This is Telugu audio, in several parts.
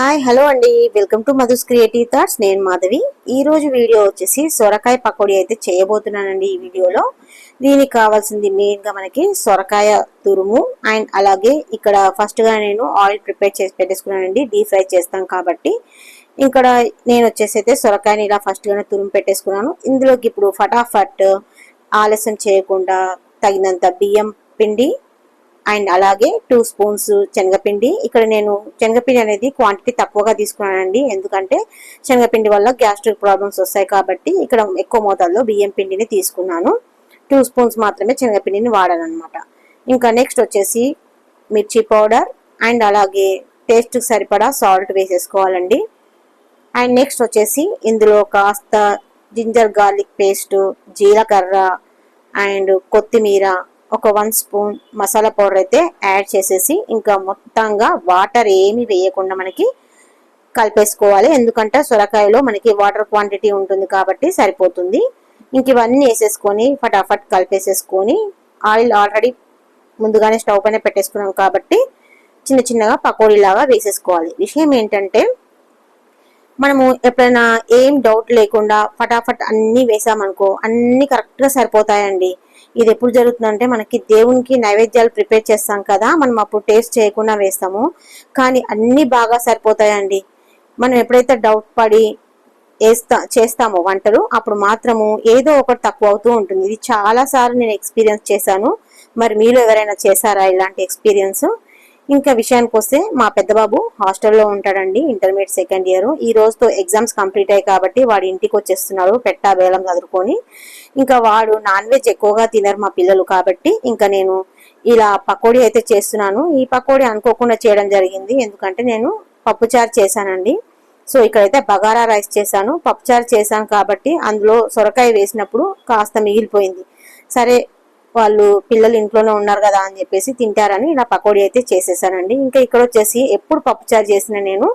హాయ్ హలో అండి, welcome to Madhu's creative thoughts. నేను మాధవి. ఈ రోజు వీడియో వచ్చేసి సొరకాయ పకోడీ అయితే చేయబోతున్నానండి. ఈ వీడియోలో దీనికి కావాల్సింది మెయిన్గా మనకి సొరకాయ తురుము అండ్ అలాగే ఇక్కడ ఫస్ట్గా నేను ఆయిల్ ప్రిపేర్ చేసి పెట్టేసుకున్నానండి. డీప్ ఫ్రై చేస్తాం కాబట్టి ఇక్కడ నేను వచ్చేసి అయితే సొరకాయని ఇలా ఫస్ట్గానే తురుము పెట్టేసుకున్నాను. ఇందులోకి ఇప్పుడు ఫటాఫట్ ఆలస్యం చేయకుండా తగినంత బియ్యం పిండి అండ్ అలాగే 2 స్పూన్స్ శనగపిండి. ఇక్కడ నేను శనగపిండి అనేది క్వాంటిటీ తక్కువగా తీసుకున్నానండి, ఎందుకంటే శనగపిండి వల్ల గ్యాస్ట్రిక్ ప్రాబ్లమ్స్ వస్తాయి కాబట్టి ఇక్కడ ఎక్కువ మోతాదులో బియ్యం పిండిని తీసుకున్నాను. 2 స్పూన్స్ మాత్రమే శనగపిండిని వాడాలన్నమాట. ఇంకా నెక్స్ట్ వచ్చేసి మిర్చి పౌడర్ అండ్ అలాగే టేస్ట్ సరిపడా సాల్ట్ వేసేసుకోవాలండి. అండ్ నెక్స్ట్ వచ్చేసి ఇందులో కాస్త జింజర్ గార్లిక్ పేస్ట్, జీలకర్ర అండ్ కొత్తిమీర, ఒక 1 స్పూన్ మసాలా పౌడర్ అయితే యాడ్ చేసేసి ఇంకా మొత్తంగా వాటర్ ఏమి వేయకుండా మనకి కలిపేసుకోవాలి. ఎందుకంటే సొరకాయలో మనకి వాటర్ క్వాంటిటీ ఉంటుంది కాబట్టి సరిపోతుంది. ఇంక ఇవన్నీ వేసేసుకొని ఫటాఫట్ కలిపేసేసుకొని ఆయిల్ ఆల్రెడీ ముందుగానే స్టవ్ పైన పెట్టేసుకున్నాం కాబట్టి చిన్న చిన్నగా పకోడీ లాగా వేసేసుకోవాలి. విషయం ఏంటంటే మనము ఎప్పుడైనా ఏం డౌట్ లేకుండా ఫటాఫట్ అన్ని వేసామనుకో అన్ని కరెక్ట్గా సరిపోతాయండి. ఇది ఎప్పుడు జరుగుతుందంటే మనకి దేవునికి నైవేద్యాలు ప్రిపేర్ చేస్తాం కదా, మనం అప్పుడు టేస్ట్ చేయకుండా వేస్తాము, కానీ అన్ని బాగా సరిపోతాయండి. మనం ఎప్పుడైతే డౌట్ పడి చేస్తామో వంటలు అప్పుడు మాత్రము ఏదో ఒకటి తక్కువ అవుతూ ఉంటుంది. ఇది చాలా సార్లు నేను ఎక్స్పీరియన్స్ చేశాను. మరి మీలో ఎవరైనా చేశారా ఇలాంటి ఎక్స్పీరియన్స్? ఇంకా విషయానికి వస్తే మా పెద్ద బాబు హాస్టల్లో ఉంటాడండి, ఇంటర్మీడియట్ సెకండ్ ఇయర్. ఈ రోజుతో ఎగ్జామ్స్ కంప్లీట్ అయ్యాయి కాబట్టి వాడు ఇంటికి వచ్చేస్తున్నాడు పెట్టా బేలం చదువుకొని. ఇంకా వాడు నాన్ వెజ్ ఎక్కువగా తినరు మా పిల్లలు కాబట్టి ఇంకా నేను ఇలా పకోడీ అయితే చేస్తున్నాను. ఈ పకోడీ అనుకోకుండా చేయడం జరిగింది, ఎందుకంటే నేను పప్పుచారు చేశానండి. సో ఇక్కడైతే బగారా రైస్ చేశాను, పప్పుచారు చేశాను కాబట్టి అందులో సొరకాయ వేసినప్పుడు కాస్త మిగిలిపోయింది. సరే వాళ్ళు పిల్లలు ఇంట్లోనే ఉన్నారు కదా అని చెప్పేసి తింటారని ఇలా పకోడీ అయితే చేసేసానండి. ఇంకా ఇక్కడ వచ్చేసి ఎప్పుడు పప్పుచారు చేసిన నేను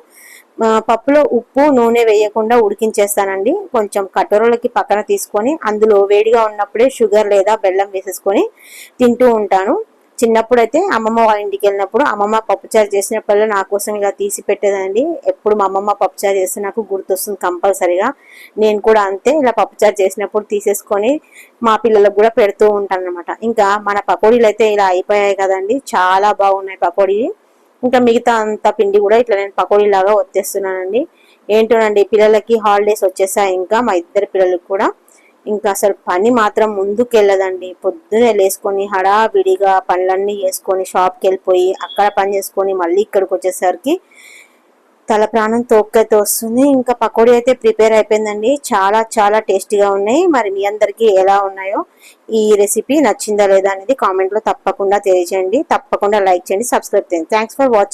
పప్పులో ఉప్పు నూనె వేయకుండా ఉడికించేస్తానండి. కొంచెం కటోరలకి పక్కన తీసుకొని అందులో వేడిగా ఉన్నప్పుడే షుగర్ లేదా బెల్లం వేసేసుకొని తింటూ ఉంటాను. చిన్నప్పుడైతే అమ్మమ్మ వాళ్ళ ఇంటికి వెళ్ళినప్పుడు అమ్మమ్మ పప్పుచారు చేసినప్పుడల్లా నా కోసం ఇలా తీసి పెట్టేదండి. ఎప్పుడు మా అమ్మమ్మ పప్పుచారు చేస్తే నాకు గుర్తొస్తుంది కంపల్సరిగా. నేను కూడా అంతే, ఇలా పప్పుచారు చేసినప్పుడు తీసేసుకొని మా పిల్లలకు కూడా పెడుతూ ఉంటాను అనమాట. ఇంకా మన పకోడీలు అయితే ఇలా అయిపోయాయి కదండి, చాలా బాగున్నాయి పకోడీ. ఇంకా మిగతా అంత పిండి కూడా ఇట్లా నేను పకోడీ లాగా వచ్చేస్తున్నానండి. ఏంటోనండి పిల్లలకి హాలిడేస్ వచ్చేసాయి, ఇంకా మా ఇద్దరు పిల్లలకి కూడా. ఇంకా అసలు పని మాత్రం ముందుకు వెళ్ళదండి. పొద్దునే లేసుకొని హడావిడిగా పనులన్నీ చేసుకొని షాప్కి వెళ్ళిపోయి అక్కడ పని చేసుకొని మళ్ళీ ఇక్కడికి వచ్చేసరికి తల ప్రాణం తోక్కైతే వస్తుంది. ఇంకా పకోడీ అయితే ప్రిపేర్ అయిపోయిందండి. చాలా చాలా టేస్టీగా ఉన్నాయి. మరి మీ అందరికీ ఎలా ఉన్నాయో, ఈ రెసిపీ నచ్చిందా లేదా అనేది కామెంట్లో తప్పకుండా తెలియజేయండి. తప్పకుండా లైక్ చేయండి, సబ్స్క్రైబ్ చేయండి. Thanks for watching.